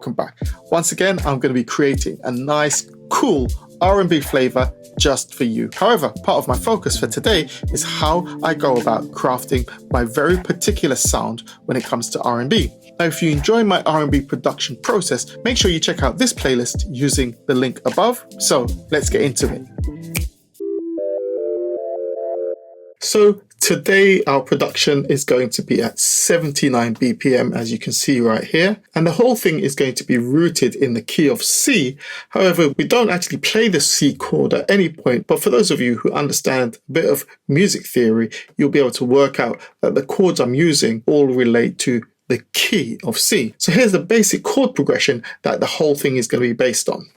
welcome back. Once again, I'm going to be creating a nice, cool R&B flavor just for you. However, part of my focus for today is how I go about crafting my very particular sound when it comes to R&B. Now, if you enjoy my R&B production process, make sure you check out this playlist using the link above. So let's get into it. So today our production is going to be at 79 BPM, as you can see right here. And the whole thing is going to be rooted in the key of C. However, we don't actually play the C chord at any point. But for those of you who understand a bit of music theory, you'll be able to work out that the chords I'm using all relate to the key of C. So here's the basic chord progression that the whole thing is going to be based on.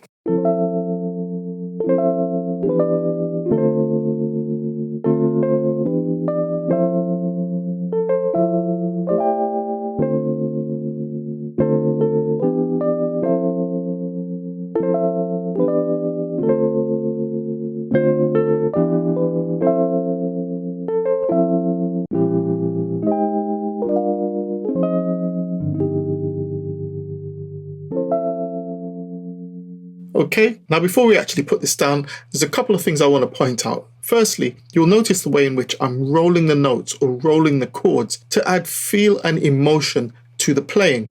Okay, now before we actually put this down, there's a couple of things I want to point out. Firstly, you'll notice the way in which I'm rolling the notes or rolling the chords to add feel and emotion to the playing.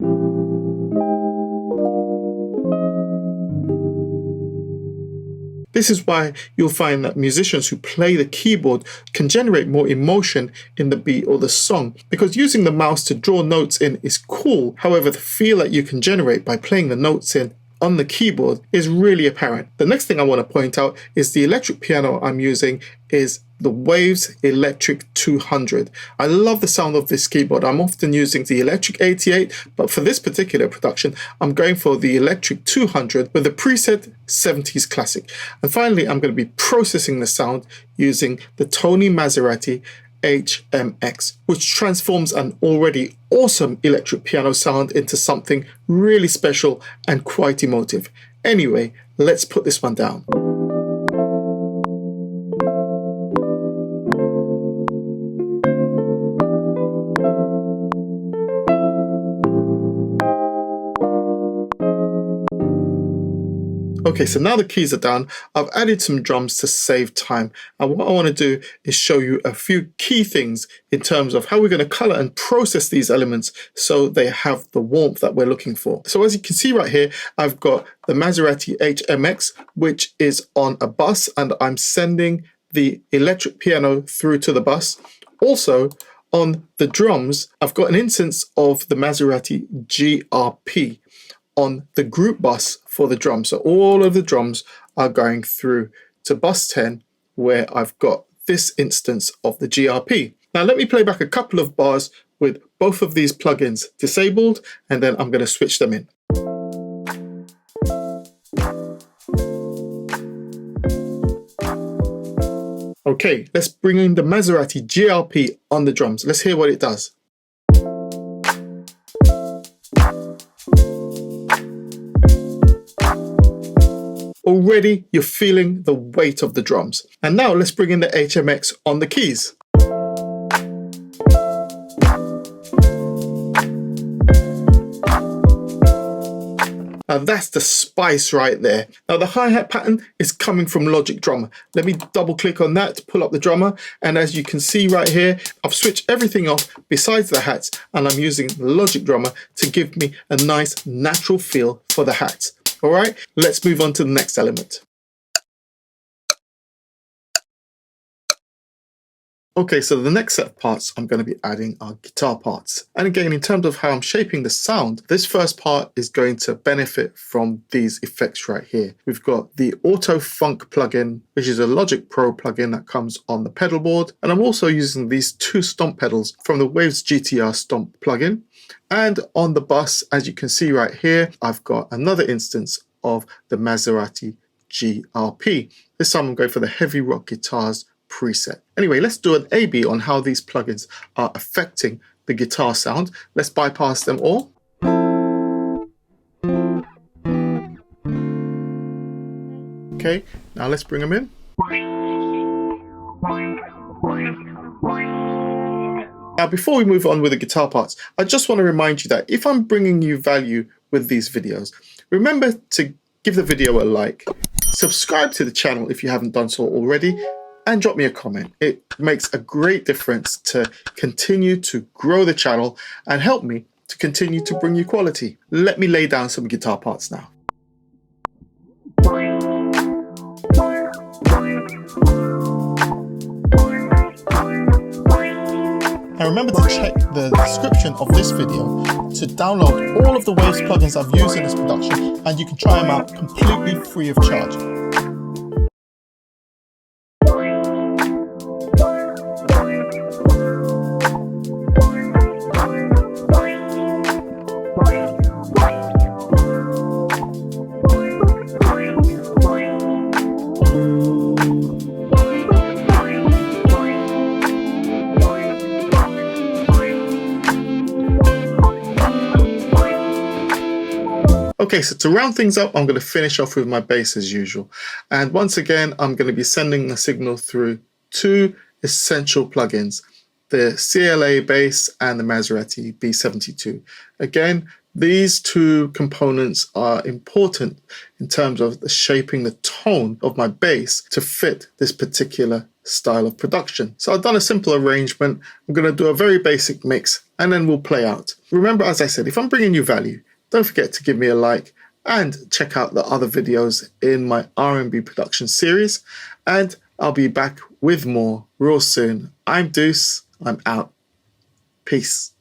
This is why you'll find that musicians who play the keyboard can generate more emotion in the beat or the song, because using the mouse to draw notes in is cool. However, the feel that you can generate by playing the notes in on the keyboard is really apparent. The next thing I want to point out is the electric piano I'm using is the Waves Electric 200. I love the sound of this keyboard. I'm often using the Electric 88, but for this particular production, I'm going for the Electric 200 with the preset 70s classic. And finally, I'm going to be processing the sound using the Tony Maserati HMX, which transforms an already awesome electric piano sound into something really special and quite emotive. Anyway, let's put this one down. Okay, so now the keys are down, I've added some drums to save time. And what I want to do is show you a few key things in terms of how we're going to color and process these elements so they have the warmth that we're looking for. So as you can see right here, I've got the Maserati HMX, which is on a bus, and I'm sending the electric piano through to the bus. Also, on the drums, I've got an instance of the Maserati GRP on the group bus for the drums. So all of the drums are going through to bus 10, where I've got this instance of the GRP. Now let me play back a couple of bars with both of these plugins disabled, and then I'm going to switch them in. Okay, let's bring in the Maserati GRP on the drums. Let's hear what it does. Already you're feeling the weight of the drums. And now let's bring in the HMX on the keys. Now that's the spice right there. Now the hi-hat pattern is coming from Logic Drummer. Let me double click on that to pull up the drummer. And as you can see right here, I've switched everything off besides the hats, and I'm using Logic Drummer to give me a nice natural feel for the hats. All right, let's move on to the next element. Okay, so the next set of parts I'm going to be adding are guitar parts. And again, in terms of how I'm shaping the sound, this first part is going to benefit from these effects right here. We've got the Auto Funk plugin, which is a Logic Pro plugin that comes on the pedal board. And I'm also using these two stomp pedals from the Waves GTR Stomp plugin. And on the bus, as you can see right here, I've got another instance of the Maserati GRP. This time I'm going for the heavy rock guitars preset. Anyway, let's do an A/B on how these plugins are affecting the guitar sound. Let's bypass them all. Okay, now let's bring them in. Now, before we move on with the guitar parts, I just want to remind you that if I'm bringing you value with these videos. Remember to give the video a like, subscribe to the channel if you haven't done so already, and drop me a comment. It makes a great difference to continue to grow the channel and help me to continue to bring you quality. Let me lay down some guitar parts now. And remember to check the description of this video to download all of the Waves plugins I've used in this production, and you can try them out completely free of charge. Okay, so to round things up, I'm going to finish off with my bass as usual. And once again, I'm going to be sending the signal through two essential plugins, the CLA bass and the Maserati B72. Again, these two components are important in terms of shaping the tone of my bass to fit this particular style of production. So I've done a simple arrangement. I'm going to do a very basic mix and then we'll play out. Remember, as I said, if I'm bringing you value, don't forget to give me a like and check out the other videos in my RnB production series. And I'll be back with more real soon. I'm Deuce. I'm out. Peace.